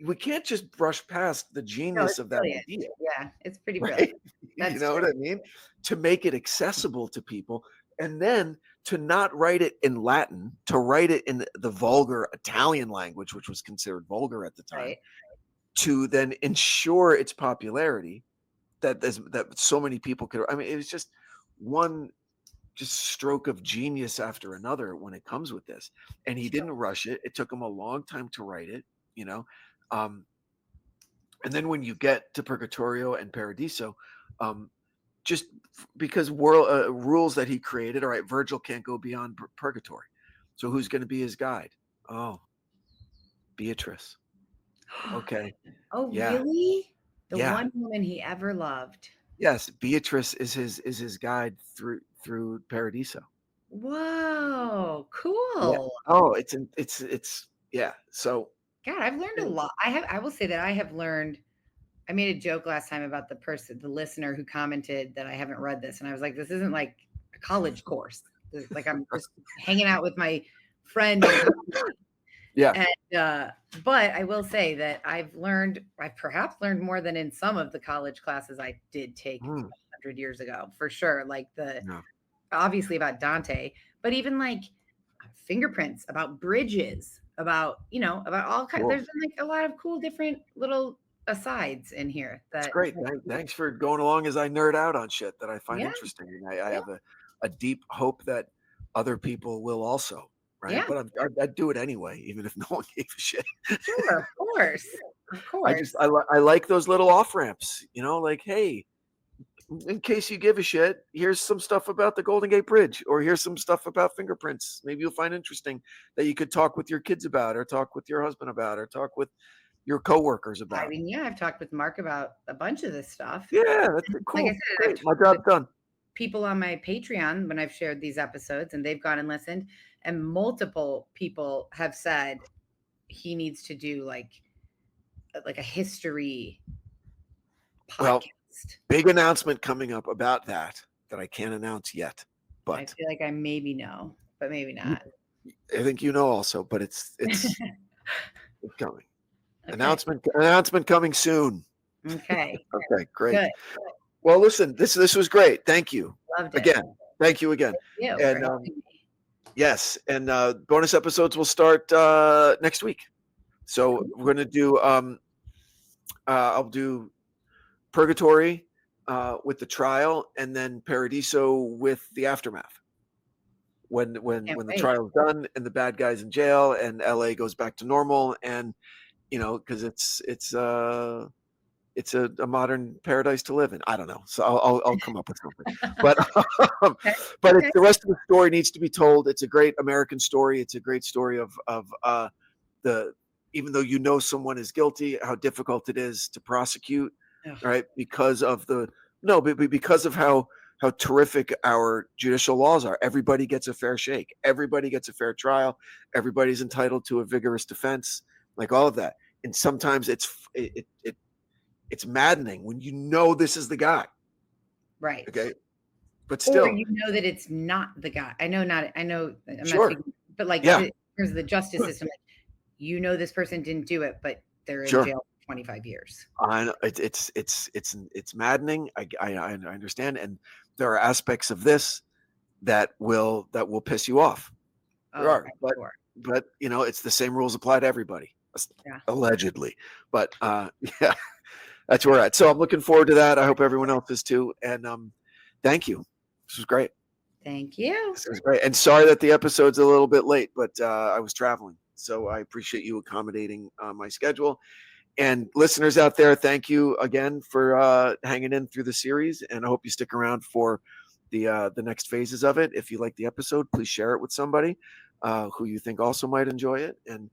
we can't just brush past the No, genius it's of that brilliant. idea, Yeah, it's pretty brilliant. right? You That's know what true. I mean? To make it accessible to people, and then to not write it in Latin, to write it in the vulgar Italian language, which was considered vulgar at the time, Right. to then ensure its popularity, that so many people could. I mean, it was just one just stroke of genius after another when it comes with this. And he Sure. didn't rush it. It took him a long time to write it, you know. Um, and then when you get to Purgatorio and Paradiso, um, just because world rules that he created. All right, Virgil can't go beyond purgatory, so who's going to be his guide? Oh, Beatrice. Okay, Oh, yeah, really? The yeah, one woman he ever loved. yes. Beatrice is his guide through Paradiso. Whoa, Yeah. cool. Oh, it's yeah. So God, I've learned a lot. I will say that I have learned. I made a joke last time about the listener who commented that I haven't read this. And I was like, this isn't like a college course. Like I'm just hanging out with my friend in college. yeah. And but I will say that I've perhaps learned more than in some of the college classes I did take Mm, 100 years ago, for sure. Like yeah. obviously about Dante, but even like fingerprints, about bridges, about all kinds. Cool. There's been like a lot of cool different little asides in here That's that, great. Thanks for going along as I nerd out on shit that I find yeah, interesting, and I yeah, have a deep hope that other people will also, right? yeah, But I'd do it anyway, even if no one gave a shit. sure, of course, of I course. just I like those little off ramps, like, hey, in case you give a shit, here's some stuff about the Golden Gate Bridge, or here's some stuff about fingerprints. Maybe you'll find interesting that you could talk with your kids about, or talk with your husband about, or talk with your coworkers I about. mean, yeah, I've talked with Mark about a bunch of this stuff. Yeah, that's Like I cool. said, I've Great. My talked with job's done. people on my Patreon when I've shared these episodes and they've gone and listened, and multiple people have said he needs to do like a history Well, podcast. big announcement coming up about that I can't announce yet, I but feel like I maybe know, but maybe you, not. I think you know also, but it's coming. Okay. Announcement coming soon. Okay. Okay, great. Good. Well, listen, this was great. Thank you Loved it. again. Thank you again. Thank you for And helping me. yes, and bonus episodes will start next week. So we're gonna do I'll do Purgatory with the trial, and then Paradiso with the aftermath. When Can't the wait. trial's done and the bad guy's in jail and LA goes back to normal, and because it's a modern paradise to live in. I don't know. So I'll come up with something. But Okay. but Okay. the rest of the story needs to be told. It's a great American story. It's a great story of the even though someone is guilty, how difficult it is to prosecute, Ugh, right? Because of the no, but because of how terrific our judicial laws are. Everybody gets a fair shake. Everybody gets a fair trial. Everybody's entitled to a vigorous defense, like all of that. And sometimes it's maddening when this is the guy. right. Okay. But Or still, you know that it's not the guy. I know I'm not sure. speaking, but like Yeah. in terms of the justice system, like, this person didn't do it, but they're in Sure. jail for 25 years. I know it's maddening. I understand. And there are aspects of this that will piss you off. There Oh, are, I'm but sure. it's the same rules apply to everybody, Yeah. allegedly. But yeah, that's where we're at. So I'm looking forward to that. I hope everyone else is too. And thank you. This was great. Thank you. This was great. And sorry that the episode's a little bit late, but I was traveling. So I appreciate you accommodating my schedule. And listeners out there, thank you again for hanging in through the series. And I hope you stick around for the next phases of it. If you like the episode, please share it with somebody who you think also might enjoy it. And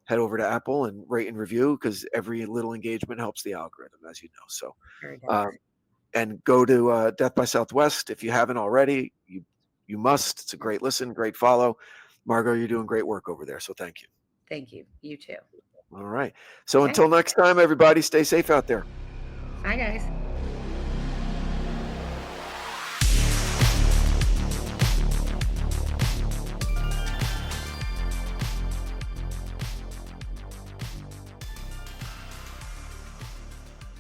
head over to Apple and rate and review, because every little engagement helps the algorithm, as you know. So, Sure does. and go to Death by Southwest if you haven't already. You must. It's a great listen, great follow. Margot, you're doing great work over there. So thank you. Thank you. You too. All right. So Okay. until next time, everybody, stay safe out there. Bye, guys.